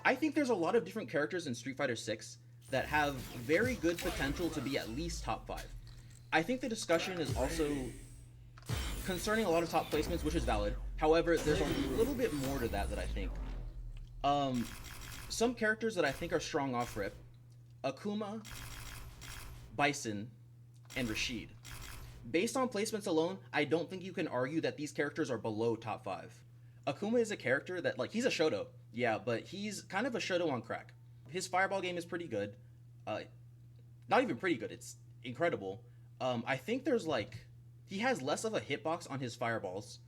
I think there's a lot of different characters in Street Fighter 6 that have very good potential to be at least top 5. I think the discussion is also concerning a lot of top placements, which is valid. However, there's a little bit more to that I think. Um, some characters that I think are strong off rip: Akuma, Bison, and Rashid. Based on placements alone, I don't think you can argue that these characters are below top 5. Akuma is a character that, like, he's a Shoto, yeah, but he's kind of a Shoto on crack. His fireball game is pretty good. Uh, Not even pretty good, it's incredible. I think there's like, he has less of a hitbox on his fireballs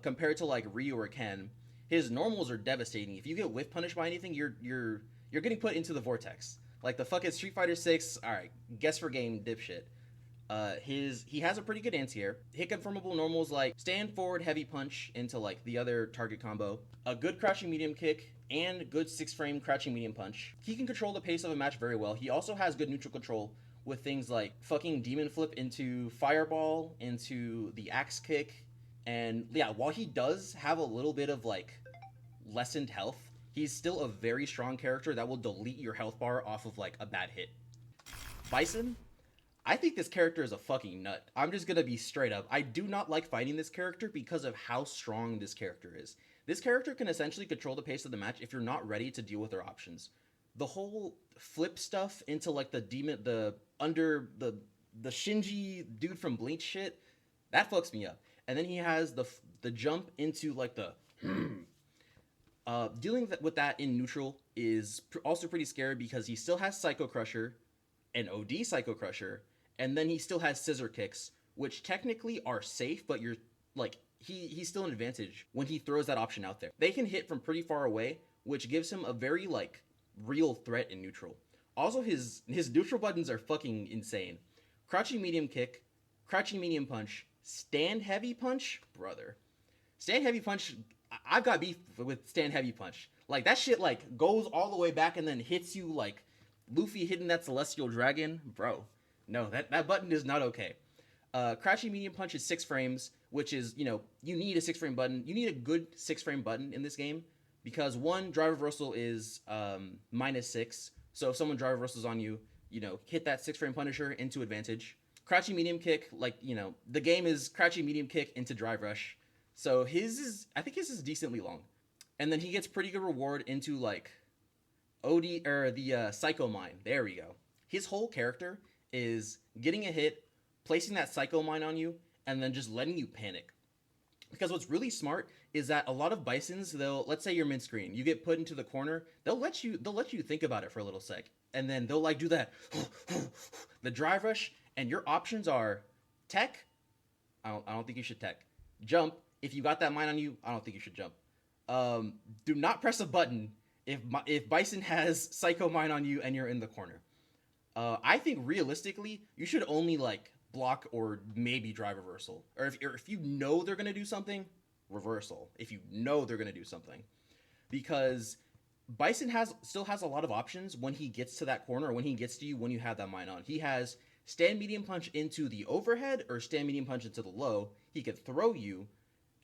compared to like Ryu or Ken. His normals are devastating. If you get whiff punished by anything, you're getting put into the vortex. Like the fucking Street Fighter 6. All right, guess for game, dipshit. He has a pretty good anti-air. Hit confirmable normals like stand forward heavy punch into like the other target combo, a good crouching medium kick, and good 6-frame crouching medium punch. He can control the pace of a match very well. He also has good neutral control with things like fucking demon flip into fireball, into the axe kick, and yeah, while he does have a little bit of like lessened health, he's still a very strong character that will delete your health bar off of like a bad hit. Bison, I think this character is a fucking nut. I'm just gonna be straight up. I do not like fighting this character because of how strong this character is. This character can essentially control the pace of the match if you're not ready to deal with their options. The whole flip stuff into like the demon, the under the Shinji dude from Bleach shit, that fucks me up. And then he has the jump into like the dealing with that in neutral is also pretty scary because he still has Psycho Crusher, an OD Psycho Crusher, and then he still has scissor kicks, which technically are safe, but you're like he's still an advantage when he throws that option out there. They can hit from pretty far away, which gives him a very like real threat in neutral. Also, his neutral buttons are fucking insane. Crouching medium kick, crouching medium punch, stand heavy punch, brother. Stand heavy punch. I've got beef with stand heavy punch. Like that shit like goes all the way back and then hits you like Luffy hitting that celestial dragon, bro. No, that button is not okay. Crouching medium punch is 6 frames, which is, you need a 6-frame button. You need a good 6-frame button in this game because one, drive reversal is -6. So if someone drive reversals on you, hit that 6-frame Punisher into advantage. Crouching medium kick, like, the game is crouching medium kick into drive rush. So I think his is decently long. And then he gets pretty good reward into like OD or the Psycho Mine. There we go. His whole character is getting a hit, placing that Psycho Mine on you, and then just letting you panic. Because what's really smart is that a lot of Bisons, let's say you're mid screen, you get put into the corner, they'll let you think about it for a little sec, and then they'll like do that the drive rush, and your options are tech. I don't think you should tech. Jump. If you got that mine on you, I don't think you should jump. Do not press a button if Bison has Psycho Mine on you and you're in the corner. I think realistically, you should only like block or maybe drive reversal. Or if you know they're gonna do something, reversal. If you know they're gonna do something, because Bison still has a lot of options when he gets to that corner or when he gets to you when you have that mine on. He has stand medium punch into the overhead or stand medium punch into the low. He could throw you,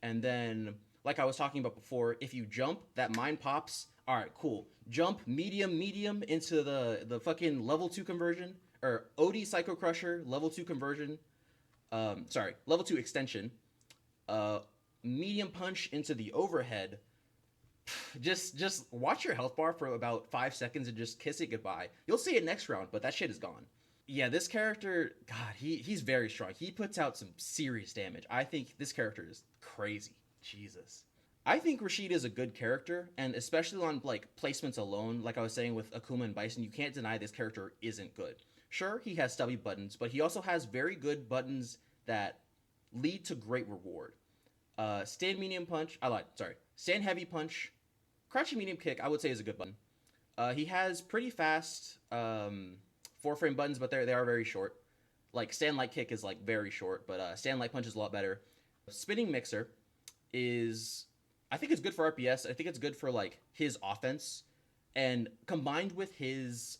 and then like I was talking about before, if you jump, that mine pops. All right, cool. Jump medium into the fucking level 2 conversion or OD Psycho Crusher level 2 conversion. Level 2 extension. Medium punch into the overhead. Just watch your health bar for about 5 seconds and just kiss it goodbye. You'll see it next round, but that shit is gone. Yeah, this character, God, he's very strong. He puts out some serious damage. I think this character is crazy. Jesus. I think Rashid is a good character, and especially on like placements alone, like I was saying with Akuma and Bison, you can't deny this character isn't good. Sure, he has stubby buttons, but he also has very good buttons that lead to great reward. Stand medium punch, stand heavy punch, crouching medium kick, I would say is a good button. He has pretty fast 4-frame buttons, but they are very short. Like stand light kick is like very short, but stand light punch is a lot better. Spinning mixer is, I think it's good for RPS. I think it's good for like his offense, and combined with his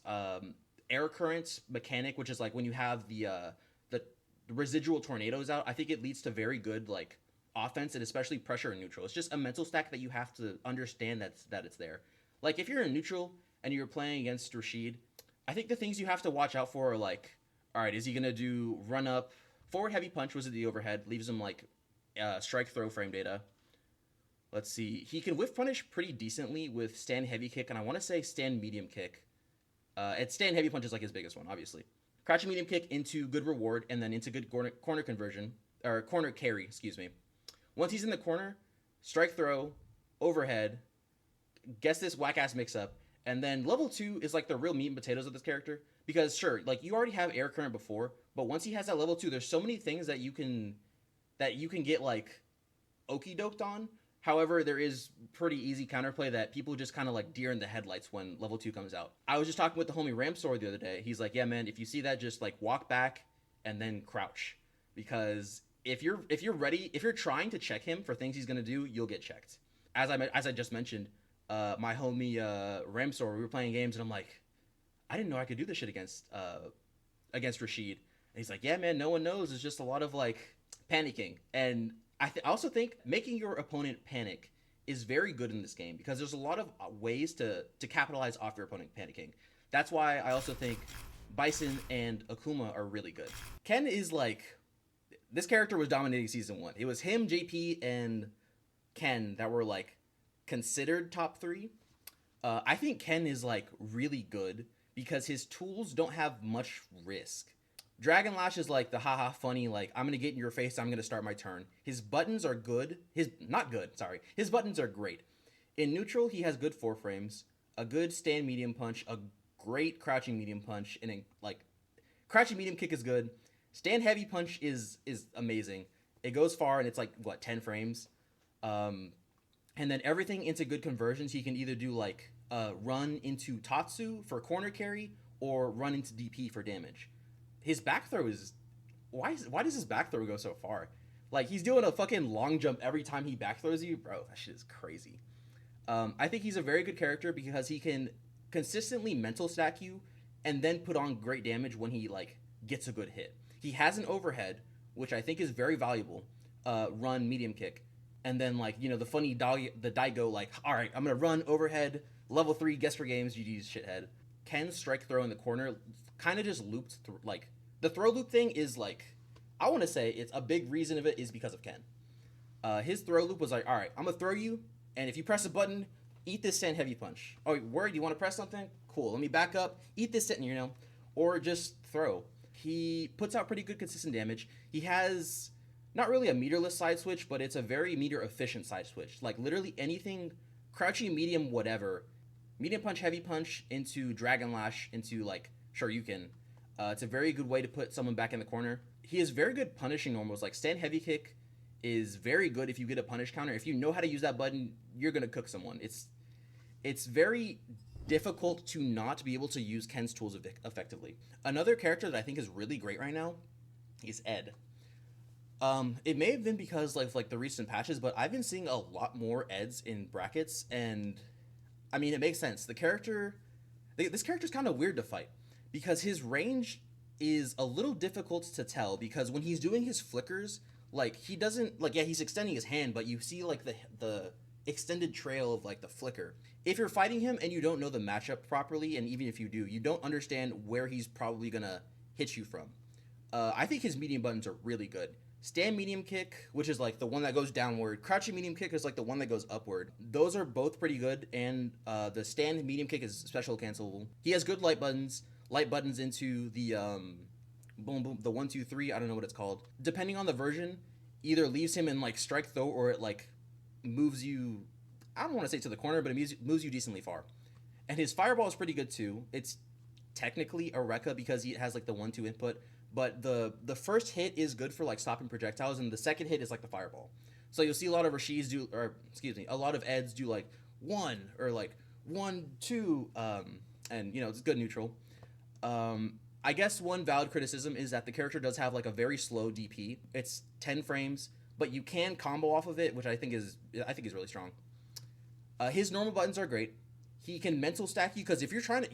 air current mechanic, which is like when you have the residual tornadoes out, I think it leads to very good like offense and especially pressure and neutral. It's just a mental stack that you have to understand that it's there. Like if you're in neutral and you're playing against Rashid, I think the things you have to watch out for are like, all right, is he gonna do run up, forward heavy punch was it the overhead, leaves him like strike throw frame data. Let's see, he can whiff punish pretty decently with stand heavy kick, and I want to say stand medium kick. And stand heavy punch is like his biggest one, obviously. Crouching medium kick into good reward, and then into good corner conversion, or corner carry, excuse me. Once he's in the corner, strike throw, overhead, guess this whack ass mix up, and then level 2 is like the real meat and potatoes of this character. Because sure, like you already have air current before, but once he has that level 2, there's so many things that you can get like okie doked on. However, there is pretty easy counterplay that people just kind of like deer in the headlights when level 2 comes out. I was just talking with the homie Ramsor the other day. He's like, yeah, man, if you see that, just like walk back and then crouch. Because if you're ready, if you're trying to check him for things he's going to do, you'll get checked. As I just mentioned, my homie Ramsor, we were playing games and I'm like, I didn't know I could do this shit against Rashid. And he's like, yeah, man, no one knows. It's just a lot of like panicking. And I also think making your opponent panic is very good in this game because there's a lot of ways to capitalize off your opponent panicking. That's why I also think Bison and Akuma are really good. Ken is like, this character was dominating season 1. It was him, JP, and Ken that were like considered top 3. I think Ken is like really good because his tools don't have much risk. Dragon Lash is like the haha funny, like, I'm going to get in your face, I'm going to start my turn. His buttons are good. His buttons are great. In neutral, he has good 4 frames, a good stand medium punch, a great crouching medium punch, and like, crouching medium kick is good. Stand heavy punch is amazing. It goes far and it's like, what, 10 frames? And then everything into good conversions, he can either do like run into Tatsu for corner carry or run into DP for damage. His back throw is why does his back throw go so far? Like he's doing a fucking long jump every time he back throws you, bro. That shit is crazy. I think he's a very good character because he can consistently mental stack you and then put on great damage when he like gets a good hit. He has an overhead, which I think is very valuable. Run medium kick, and then like the funny Daigo like, all right, I'm gonna run overhead level 3 guess for games GG's shithead. Ken's strike throw in the corner kind of just looped through, like the throw loop thing is like, I want to say it's a big reason of it is because of Ken. His throw loop was like, all right, I'm gonna throw you, and if you press a button, eat this stand heavy punch. Oh, word, you want to press something? Cool, let me back up, eat this stand, or just throw. He puts out pretty good consistent damage. He has not really a meterless side switch, but it's a very meter efficient side switch. Like literally anything, crouching medium, whatever, medium punch, heavy punch into Dragon Lash into like Shoryuken. It's a very good way to put someone back in the corner. He is very good punishing normals. Like stand heavy kick is very good if you get a punish counter. If you know how to use that button, you're gonna cook someone. It's very difficult to not be able to use Ken's tools effectively. Another character that I think is really great right now is Ed. It may have been because like the recent patches, but I've been seeing a lot more Eds in brackets, and I mean it makes sense. This character's kind of weird to fight because his range is a little difficult to tell because when he's doing his flickers, like he doesn't like he's extending his hand, but you see like the extended trail of like the flicker. If you're fighting him and you don't know the matchup properly, and even if you do, you don't understand where he's probably gonna hit you from. I think his medium buttons are really good. Stand medium kick, which is like the one that goes downward. Crouching medium kick is like the one that goes upward. Those are both pretty good, and the stand medium kick is special cancelable. He has good light buttons into the boom boom, the 1 2 3. I don't know what it's called. Depending on the version, either leaves him in like strike throw or it like moves you. I don't want to say to the corner, but it moves you decently far. And his fireball is pretty good too. It's technically a Rekka because he has like the 1-2 input, but the first hit is good for like stopping projectiles, and the second hit is like the fireball. So you'll see a lot of Rashids do, or excuse me, a lot of Eds do like 1 or like 1 2, and it's good neutral. I guess one valid criticism is that the character does have like a very slow DP. It's 10 frames, but you can combo off of it, which I think is really strong. His normal buttons are great. He can mental stack you because if you're trying to,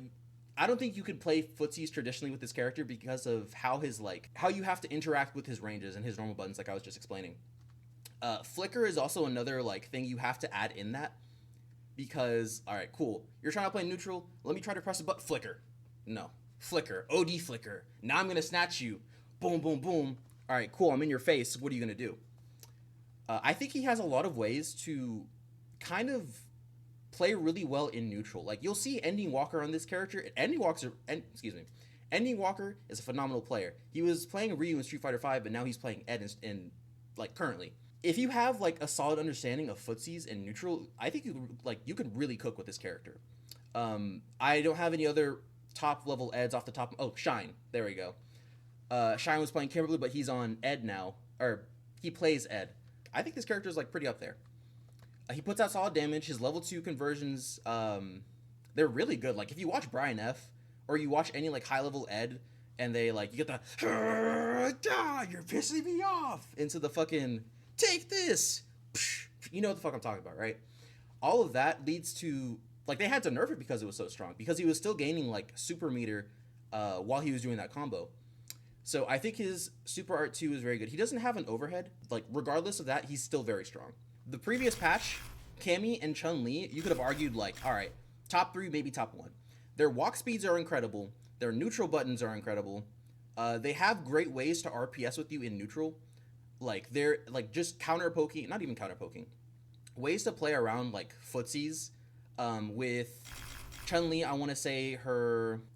I don't think you could play footsies traditionally with this character because of how you have to interact with his ranges and his normal buttons, like I was just explaining. Flicker is also another like thing you have to add in that because, all right, cool. You're trying to play neutral. Let me try to press a button. Flicker. No. Flicker. OD flicker. Now I'm going to snatch you. Boom, boom, boom. All right, cool. I'm in your face. What are you going to do? I think he has a lot of ways to kind of play really well in neutral. Like, you'll see Ending Walker on this character. Ending Walker is a phenomenal player. He was playing Ryu in Street Fighter V, but now he's playing Ed in like, currently. If you have, like, a solid understanding of footsies and neutral, I think you could really cook with this character. I don't have any other top-level Eds off the top. Oh, Shine. There we go. Shine was playing Kimberly, but he's on Ed now. Or, he plays Ed. I think this character is, like, pretty up there. He puts out solid damage. His level 2 conversions, they're really good. Like, if you watch Brian F., or you watch any, like, high-level Ed, and they, like, you get the, you're pissing me off, into the fucking, take this! You know what the fuck I'm talking about, right? All of that leads to, like, they had to nerf it because it was so strong. Because he was still gaining, like, super meter while he was doing that combo. So I think his Super Art 2 is very good. He doesn't have an overhead. Like, regardless of that, he's still very strong. The previous patch, Cammy and Chun-Li, you could have argued, like, alright, top 3, maybe top 1. Their walk speeds are incredible. Their neutral buttons are incredible. They have great ways to RPS with you in neutral. Like, they're, like, just counter-poking, not even counter-poking. Ways to play around, like, footsies. With Chun-Li, I want to say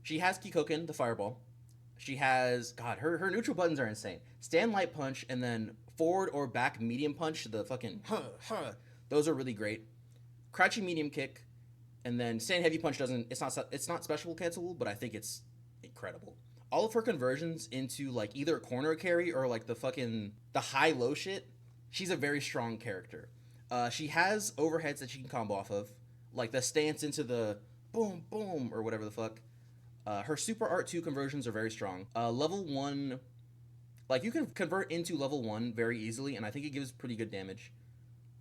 she has Kikoken, the fireball. She has, God, her neutral buttons are insane. Stand light punch, and then forward or back medium punch, the fucking, those are really great. Crouching medium kick, and then stand heavy punch it's not special cancelable, but I think it's incredible. All of her conversions into, like, either corner carry or, like, the high-low shit, she's a very strong character. She has overheads that she can combo off of, like the stance into the boom, boom, or whatever the fuck. Her Super Art 2 conversions are very strong. Level 1, like, you can convert into level 1 very easily, and I think it gives pretty good damage.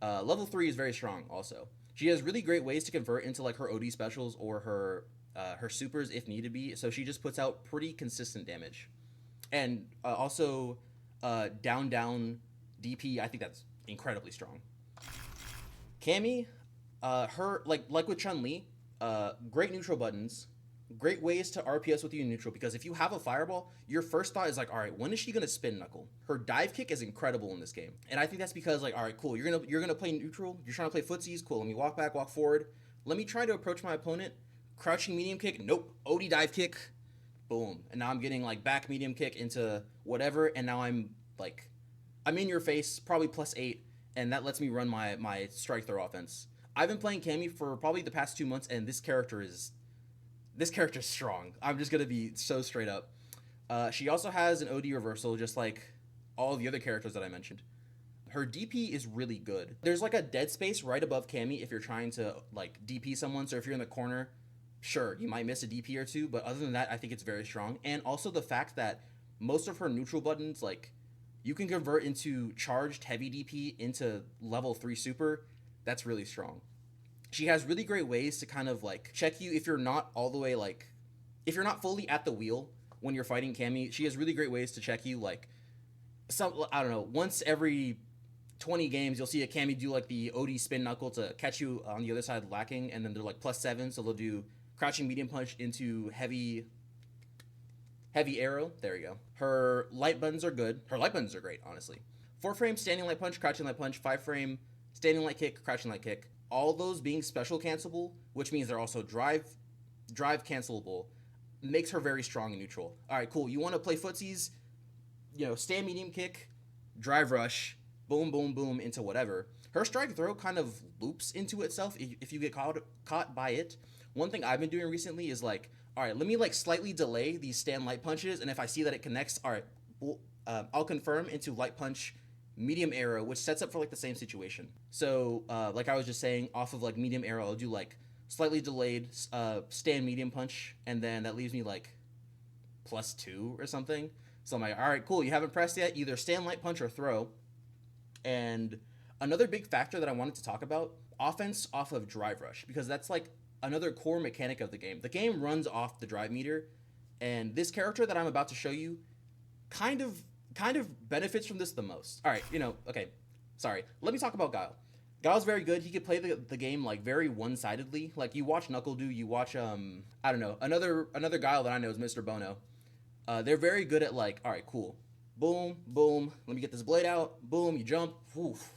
Level 3 is very strong also. She has really great ways to convert into, like, her OD specials or her supers if need to be, so she just puts out pretty consistent damage. And also down DP, I think that's incredibly strong. Cammy, her, like with Chun-Li, great neutral buttons, great ways to RPS with you in neutral, because if you have a fireball, your first thought is like, all right, when is she gonna spin knuckle? Her dive kick is incredible in this game, and I think that's because, like, all right, cool, you're gonna play neutral, you're trying to play footsies, cool, let me walk back, walk forward, let me try to approach my opponent, crouching medium kick, nope, OD dive kick, boom, and now I'm getting, like, back medium kick into whatever, and now I'm in your face, probably +8, and that lets me run my strike throw offense. I've been playing Cammy for probably the past 2 months, and this character's strong. I'm just gonna be so straight up. She also has an OD reversal, just like all the other characters that I mentioned. Her DP is really good. There's, like, a dead space right above Cammy if you're trying to, like, DP someone. So if you're in the corner, sure, you might miss a DP or two, but other than that, I think it's very strong. And also the fact that most of her neutral buttons, like, you can convert into charged heavy DP into level 3 super. That's really strong. She has really great ways to kind of, like, check you if you're not all the way, like, if you're not fully at the wheel when you're fighting Cammy. She has really great ways to check you, like, I don't know, once every 20 games, you'll see a Cammy do, like, the OD spin knuckle to catch you on the other side lacking, and then they're, like, +7, so they'll do crouching medium punch into heavy arrow. There you go. Her light buttons are good. Her light buttons are great, honestly. 4-frame standing light punch, crouching light punch, 5-frame standing light kick, crouching light kick. All those being special cancelable, which means they're also drive cancelable, makes her very strong in neutral. All right, cool. You want to play footsies, stand medium kick, drive rush, boom, boom, boom into whatever. Her strike throw kind of loops into itself if you get caught by it. One thing I've been doing recently is, like, all right, let me, like, slightly delay these stand light punches, and if I see that it connects, all right, I'll confirm into light punch, medium arrow, which sets up for, like, the same situation. So, like I was just saying, off of, like, medium arrow, I'll do, like, slightly delayed stand medium punch, and then that leaves me, like, +2 or something. So I'm like, all right, cool, you haven't pressed yet, either stand light punch or throw. And another big factor that I wanted to talk about, offense off of drive rush, because that's, like, another core mechanic of the game. The game runs off the drive meter, and this character that I'm about to show you kind of benefits from this the most. All right, okay, sorry. Let me talk about Guile. Guile's very good. He could play the game like very one-sidedly. Like you watch Knuckle do, you watch I don't know, another Guile that I know is Mr. Bono. They're very good at like, all right, cool. Boom, boom. Let me get this blade out. Boom, you jump. Woof,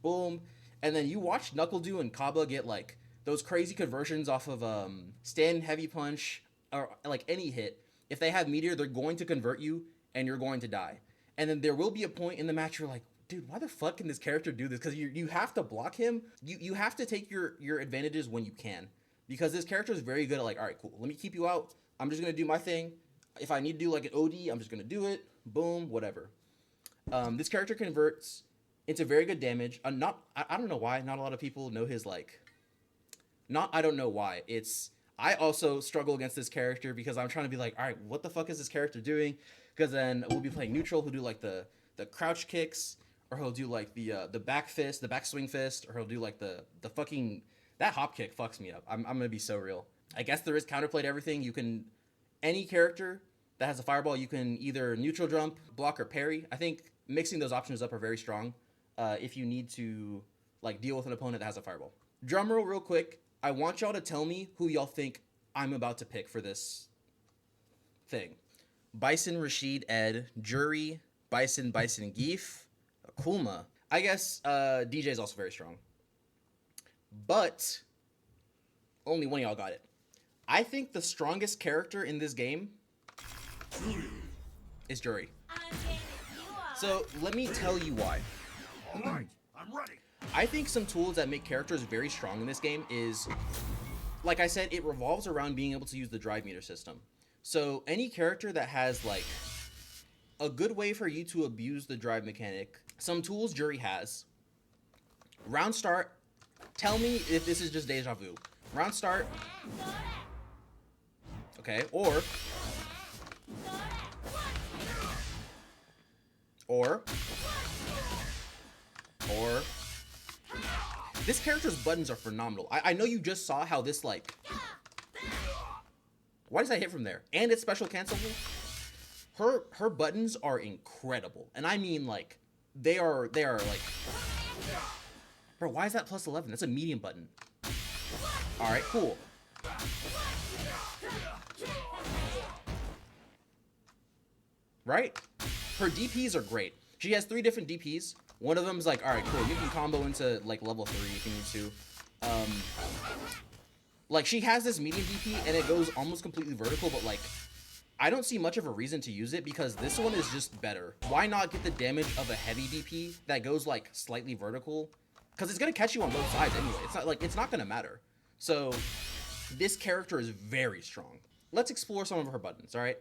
boom. And then you watch Knuckle do and Kaba get like those crazy conversions off of stand heavy punch or like any hit. If they have meteor, they're going to convert you and you're going to die. And then there will be a point in the match you're like, dude, why the fuck can this character do this? Because you have to block him. You have to take your advantages when you can. Because this character is very good at like, all right, cool. Let me keep you out. I'm just going to do my thing. If I need to do like an OD, I'm just going to do it. Boom, whatever. This character converts into very good damage. I don't know why. Not a lot of people know his like... I don't know why. I also struggle against this character because I'm trying to be like, all right, what the fuck is this character doing? Because then we'll be playing neutral who'll do like the crouch kicks, or he'll do like the back fist, the back swing fist, or he'll do like the fucking... That hop kick fucks me up. I'm going to be so real. I guess there is counterplay to everything. You can... Any character that has a fireball, you can either neutral jump, block, or parry. I think mixing those options up are very strong if you need to like deal with an opponent that has a fireball. Drum roll real quick. I want y'all to tell me who y'all think I'm about to pick for this thing. Bison, Rashid, Ed, Juri, Bison, Geef, Akuma. I guess DJ is also very strong. But only one of y'all got it. I think the strongest character in this game is Juri. So let me tell you why. All right, I'm ready. I think some tools that make characters very strong in this game is, like I said, it revolves around being able to use the drive meter system. So any character that has like a good way for you to abuse the drive mechanic, some tools Juri has. Round start, tell me if this is just deja vu. Round start. Okay, or this character's buttons are phenomenal. I know you just saw how this like... Why does that hit from there? And it's special cancelable. Her buttons are incredible. And I mean like they are like... Bro, why is that plus 11? That's a medium button. Alright, cool. Right? Her DPs are great. She has 3 different DPs. One of them is like, all right, cool. You can combo into like level 3 if you need to. Like she has this medium DP and it goes almost completely vertical, but like I don't see much of a reason to use it because this one is just better. Why not get the damage of a heavy DP that goes like slightly vertical? Because it's gonna catch you on both sides anyway. It's not gonna matter. So this character is very strong. Let's explore some of her buttons. All right.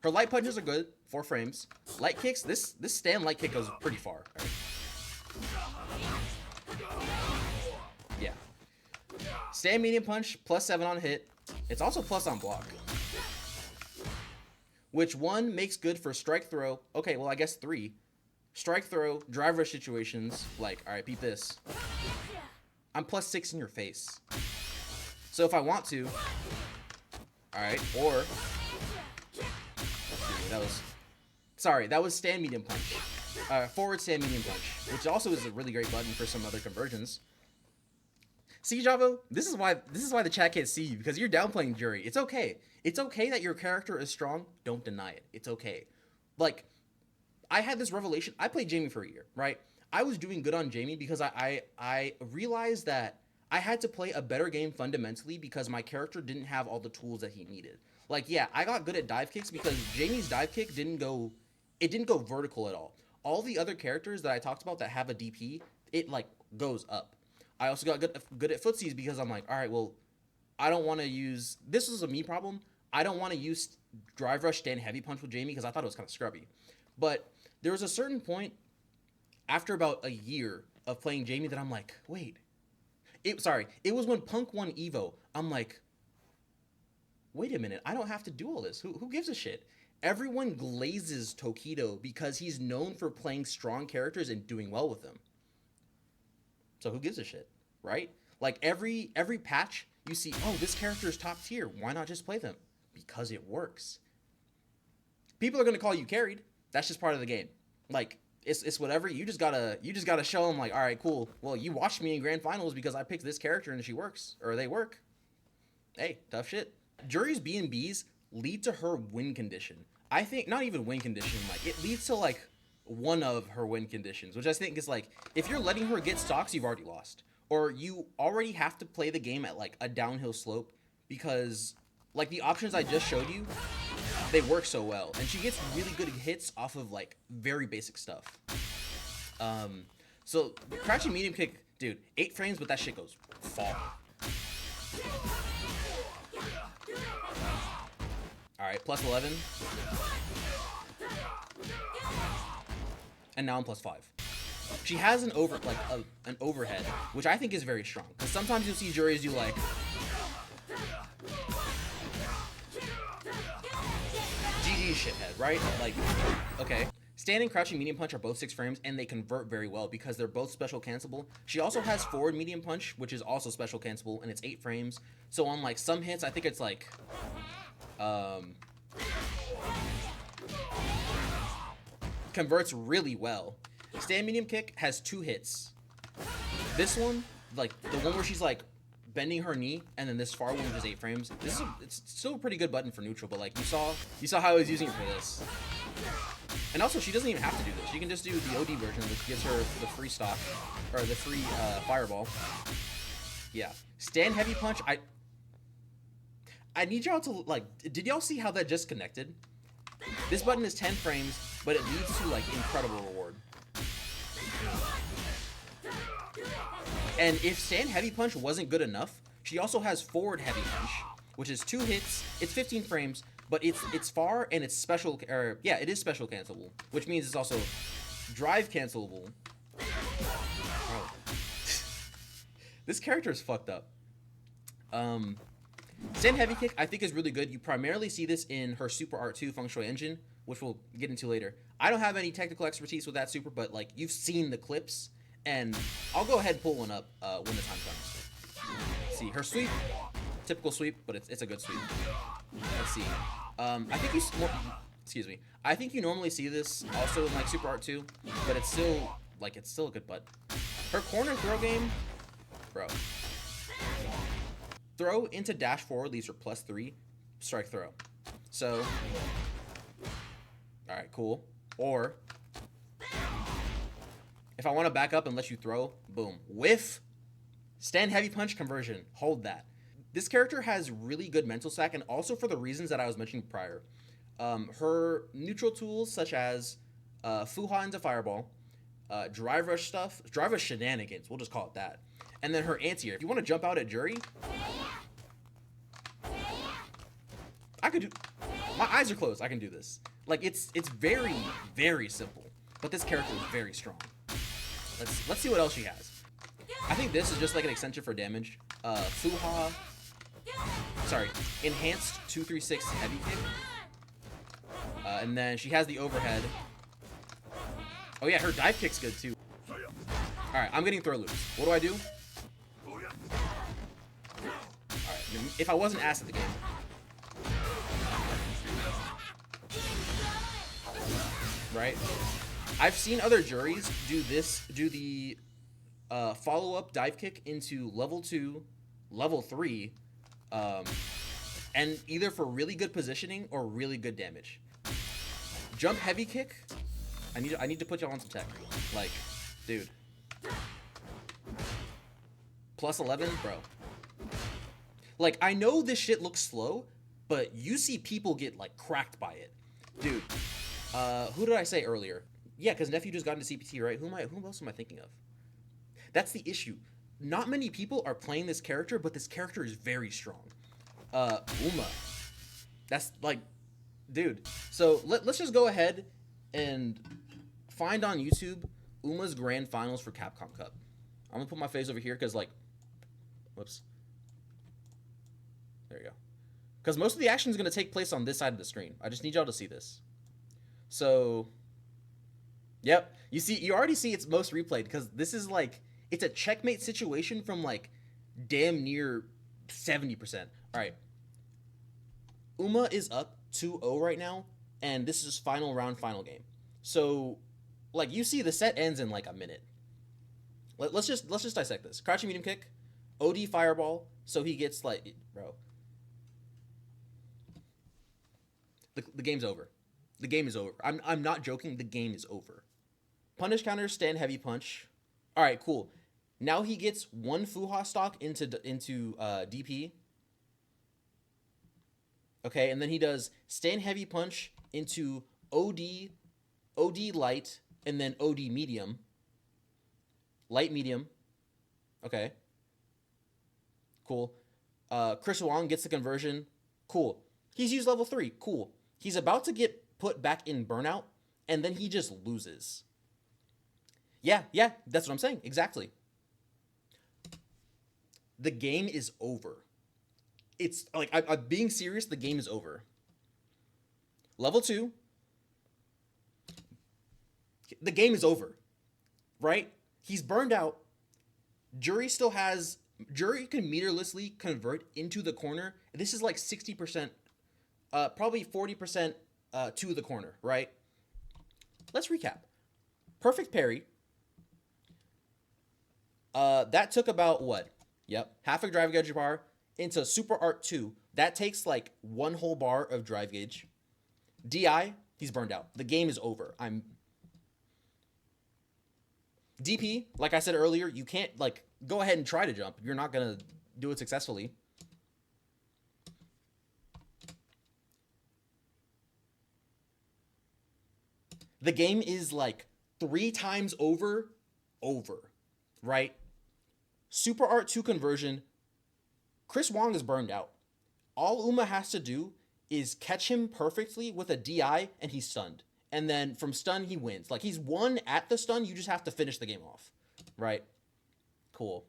Her light punches are good, 4 frames. Light kicks, this stand light kick goes pretty far. Right. Yeah. Stand medium punch, plus 7 on hit. It's also plus on block. Which one makes good for strike throw? Okay, well I guess 3. Strike throw, drive rush situations, like, alright, beat this. I'm plus 6 in your face. So if I want to, alright, or... That was stand medium punch. Forward stand medium punch, which also is a really great button for some other conversions. See, Javo, this is why the chat can't see you, because you're downplaying Juri. It's okay. It's okay that your character is strong. Don't deny it. It's okay. Like, I had this revelation. I played Jamie for a year, right? I was doing good on Jamie because I realized that I had to play a better game fundamentally because my character didn't have all the tools that he needed. Like, yeah, I got good at dive kicks because Jamie's dive kick didn't go vertical at all. All the other characters that I talked about that have a DP, it like goes up. I also got good at footsies because I'm like, all right, well, I don't want to use, this is a me problem. I don't want to use drive rush stand heavy punch with Jamie because I thought it was kind of scrubby. But there was a certain point after about a year of playing Jamie that I'm like, wait, it was when Punk won Evo. I'm like, wait a minute, I don't have to do all this. Who gives a shit? Everyone glazes Tokido because he's known for playing strong characters and doing well with them. So who gives a shit, right? Like every patch you see, oh, this character is top tier. Why not just play them? Because it works. People are going to call you carried. That's just part of the game. Like, it's whatever. You just gotta show them like, all right, cool. Well, you watched me in grand finals because I picked this character and she works or they work. Hey, tough shit. Juri's B&Bs lead to her win condition. I think not even win condition. Like it leads to like one of her win conditions, which I think is like if you're letting her get stocks, you've already lost, or you already have to play the game at like a downhill slope because like the options I just showed you, they work so well, and she gets really good hits off of like very basic stuff. So crouching medium kick, dude, 8 frames, but that shit goes far. All right, plus 11, and now I'm plus 5. She has an overhead, which I think is very strong. Because sometimes you'll see Juris do like GG shithead, right? Like, okay. Standing, crouching, medium punch are both 6 frames, and they convert very well because they're both special cancelable. She also has forward medium punch, which is also special cancelable, and it's 8 frames. So on like some hits, I think it's like converts really well. Stand medium kick has 2 hits. This one, like the one where she's like bending her knee, and then this far one which is 8 frames. It's still a pretty good button for neutral, but like you saw how I was using it for this. And also, she doesn't even have to do this. She can just do the OD version, which gives her the free stock or the free fireball. Yeah, stand heavy punch. I need y'all to like. Did y'all see how that just connected? This button is 10 frames, but it leads to like incredible reward. And if stand heavy punch wasn't good enough, she also has forward heavy punch, which is 2 hits. It's 15 frames, but it's far and it's special. Yeah, it is special cancelable, which means it's also drive cancelable. Oh. This character is fucked up. Stand heavy kick I think is really good. You primarily see this in her super art 2 feng shui engine, which we'll get into later. I don't have any technical expertise with that super, but like you've seen the clips, and I'll go ahead and pull one up when the time comes. See her sweep, typical sweep, but it's a good sweep. Let's see. I think you normally see this also in like super art 2, but it's still a good butt. Her corner throw game, bro. Throw into dash forward leaves her plus 3 strike throw. So, all right, cool. Or if I want to back up and let you throw, boom, whiff, stand heavy punch conversion, hold that. This character has really good mental stack, and also for the reasons that I was mentioning prior. Her neutral tools such as Fuha into fireball, drive rush stuff, drive rush shenanigans, we'll just call it that. And then her anti-air. If you want to jump out at Juri, I could do. My eyes are closed. I can do this. Like it's very, very simple. But this character is very strong. Let's see what else she has. I think this is just like an extension for damage. Fuha. Sorry, enhanced 236 heavy kick. And then she has the overhead. Oh yeah, her dive kick's good too. All right, I'm getting throw loops. What do I do? Alright, if I wasn't asked at the game. Right? I've seen other Juris do the follow-up dive kick into level 2, level 3, and either for really good positioning or really good damage. Jump heavy kick, I need to put y'all on some tech. Like, dude. Plus 11, bro. Like, I know this shit looks slow, but you see people get, like, cracked by it. Dude, who did I say earlier? Yeah, because Nephew just got into CPT, right? Who else am I thinking of? That's the issue. Not many people are playing this character, but this character is very strong. Uma. That's, like, dude. So, let's just go ahead and find on YouTube Uma's Grand Finals for Capcom Cup. I'm gonna put my face over here, because, like, whoops. There you go. Because most of the action is going to take place on this side of the screen. I just need y'all to see this. So, yep. You already see it's most replayed because this is like, it's a checkmate situation from like damn near 70%. All right. Uma is up 2-0 right now, and this is final round, final game. So, like you see the set ends in like a minute. Let's just dissect this. Crouching medium kick, OD fireball, so he gets like, bro. The game's over. The game is over. I'm not joking. The game is over. Punish counter, stand heavy punch. All right, cool. Now he gets one Fuha stock into DP. Okay, and then he does stand heavy punch into OD light, and then OD medium. Light medium. Okay. Cool. Chris Wong gets the conversion. Cool. He's used level 3. Cool. He's about to get put back in burnout, and then he just loses. Yeah, that's what I'm saying. Exactly. The game is over. It's like, I'm being serious, the game is over. Level 2. The game is over. Right? He's burned out. Juri can meterlessly convert into the corner. This is like 60%, probably 40% to the corner, right? Let's recap. Perfect parry. That took about what? Yep. Half a drive gauge bar into Super Art 2. That takes like one whole bar of drive gauge. DI, he's burned out. The game is over. DP, like I said earlier, you can't like go ahead and try to jump. You're not going to do it successfully. The game is like 3 times over, right? Super Art 2 conversion. Chris Wong is burned out. All Uma has to do is catch him perfectly with a DI and he's stunned. And then from stun, he wins. Like, he's won at the stun. You just have to finish the game off. Right? Cool.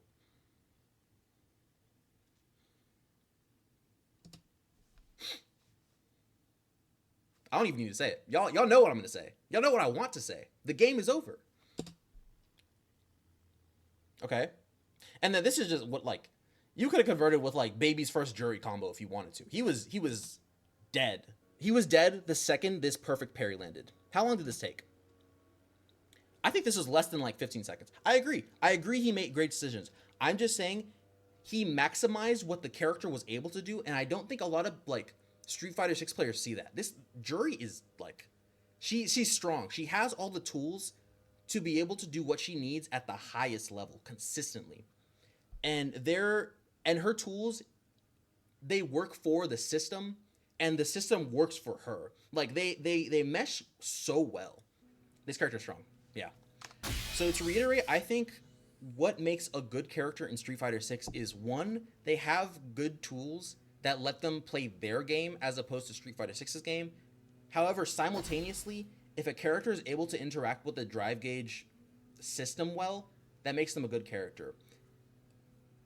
I don't even need to say it. Y'all know what I'm going to say. Y'all know what I want to say. The game is over. Okay? And then this is just what, like, you could have converted with, like, Baby's first Juri combo if you wanted to. He was dead. He was dead the second this perfect parry landed. How long did this take? I think this was less than like 15 seconds. I agree he made great decisions. I'm just saying he maximized what the character was able to do, and I don't think a lot of like Street Fighter 6 players see that. This Juri is like, she's strong. She has all the tools to be able to do what she needs at the highest level consistently. And her tools, they work for the system, and the system works for her. Like, they mesh so well. This character's strong. Yeah. So to reiterate, I think what makes a good character in Street Fighter 6 is, one, they have good tools that let them play their game as opposed to Street Fighter 6's game. However, simultaneously, if a character is able to interact with the drive gauge system well, that makes them a good character.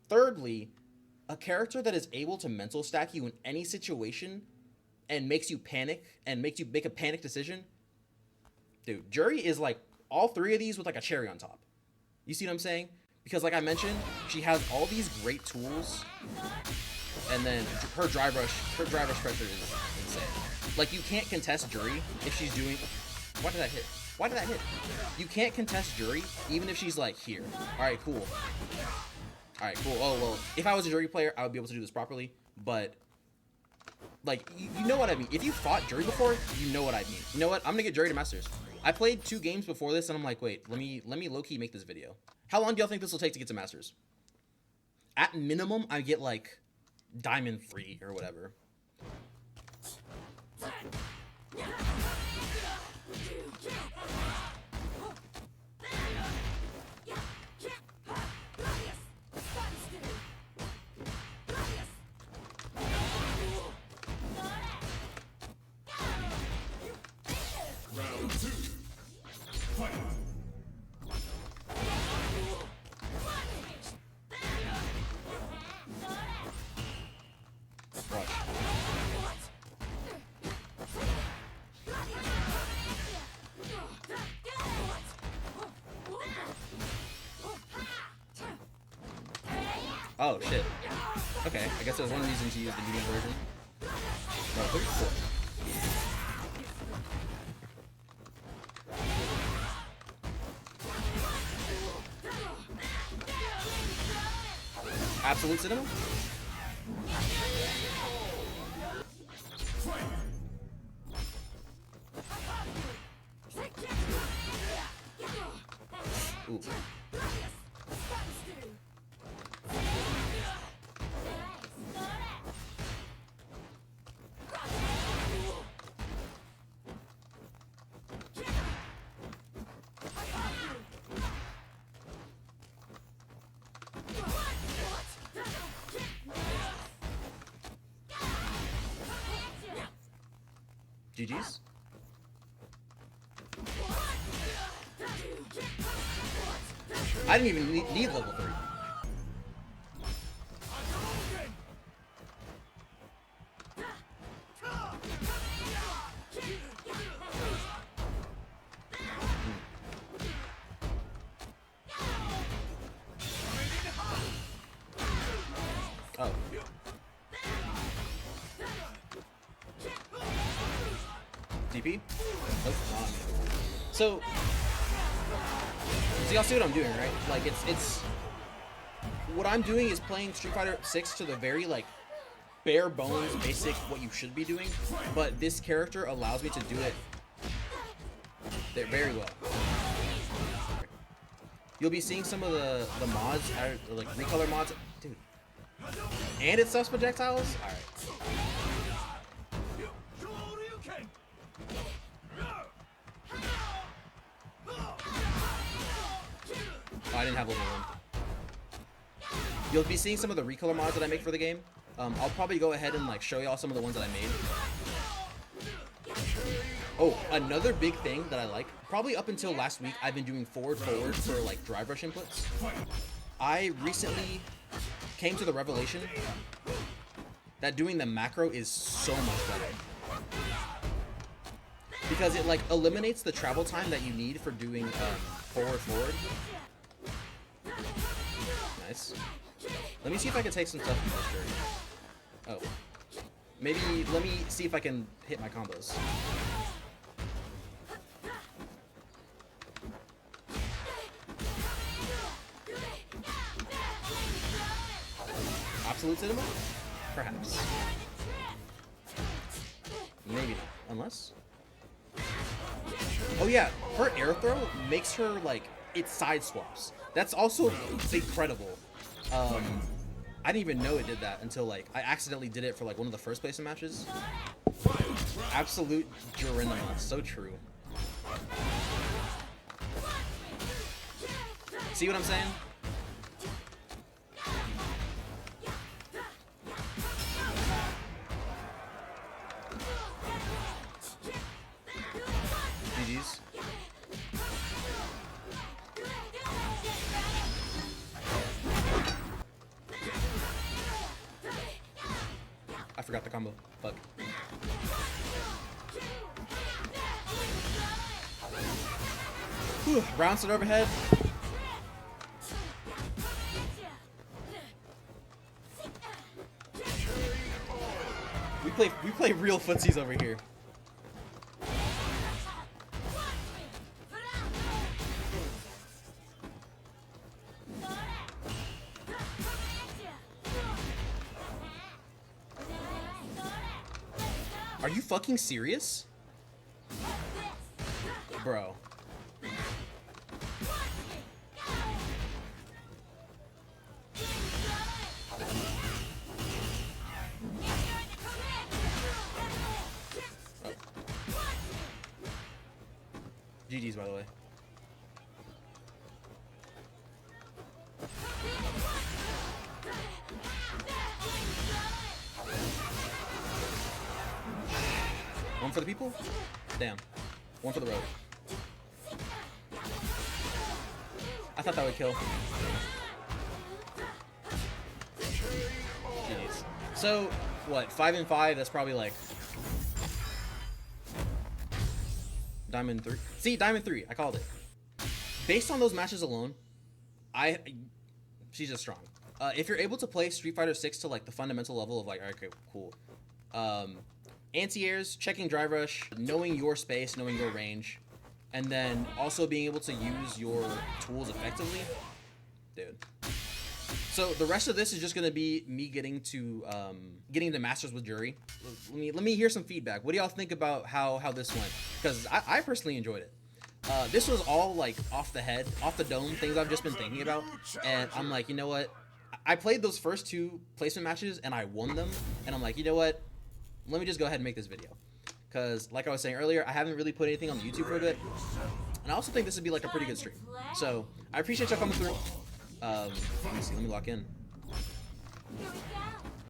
Thirdly, a character that is able to mental stack you in any situation and makes you panic and makes you make a panic decision. Dude, Juri is like all 3 of these with like a cherry on top. You see what I'm saying? Because like I mentioned, she has all these great tools, and then her dry brush pressure is insane. Like, you can't contest Juri if she's doing... Why did that hit? You can't contest Juri even if she's like here. Alright, cool. Oh, well, if I was a Juri player, I would be able to do this properly, but... Like, you know what I mean. If you fought Juri before, you know what I mean. You know what? I'm gonna get Juri to Masters. I played 2 games before this, and I'm like, wait, let me low-key make this video. How long do y'all think this will take to get to Masters? At minimum, I get, like, Diamond 3 or whatever. Oh, shit. Okay, I guess there's one reason to use the medium version. No, 34. Absolute cinema. Ooh. GG's. I didn't even need level 3. Oh. DP? Oh, come on. So y'all see what I'm doing, right? Like, it's what I'm doing is playing Street Fighter 6 to the very, like, bare bones basic what you should be doing, but this character allows me to do it very well. You'll be seeing some of the mods, like recolor mods, dude. And it stuffs projectiles? Alright. I didn't have level 1. You'll be seeing some of the recolor mods that I make for the game. I'll probably go ahead and like show y'all some of the ones that I made. Oh, another big thing that I like, probably up until last week, I've been doing forward for like drive rush inputs. I recently came to the revelation that doing the macro is so much better. Because it like eliminates the travel time that you need for doing forward. Nice. Let me see if I can take some stuff from this Juri. Oh. Maybe let me see if I can hit my combos. Absolute cinema? Perhaps. Maybe not. Unless? Oh yeah, her air throw makes her like, it side swaps. That's also incredible. I didn't even know it did that until like I accidentally did it for like one of the first place matches. Absolute Juri, so true. See what I'm saying? GG's. I forgot the combo. Fuck. Whew. Round set overhead. We play real footsies over here. Are you fucking serious? Bro. Oh. GG's, by the way. One for the people? Damn. One for the road. I thought that would kill. Jeez. So, what, 5 and 5? That's probably like Diamond 3. See, Diamond 3. I called it. Based on those matches alone, she's just strong. If you're able to play Street Fighter 6 to like the fundamental level of like, okay, cool. Anti-airs, checking drive rush, knowing your space, knowing your range, and then also being able to use your tools effectively. Dude. So the rest of this is just gonna be me getting to masters with Juri. Let me hear some feedback. What do y'all think about how this went? Because I personally enjoyed it. This was all like off the head, off the dome things I've just been thinking about, and I'm like, you know what? I played those first 2 placement matches and I won them, and I'm like, you know what? Let me just go ahead and make this video. Because like I was saying earlier, I haven't really put anything on YouTube for a bit, and I also think this would be like a pretty good stream. So I appreciate y'all coming through. Let me see, let me lock in. Here we go.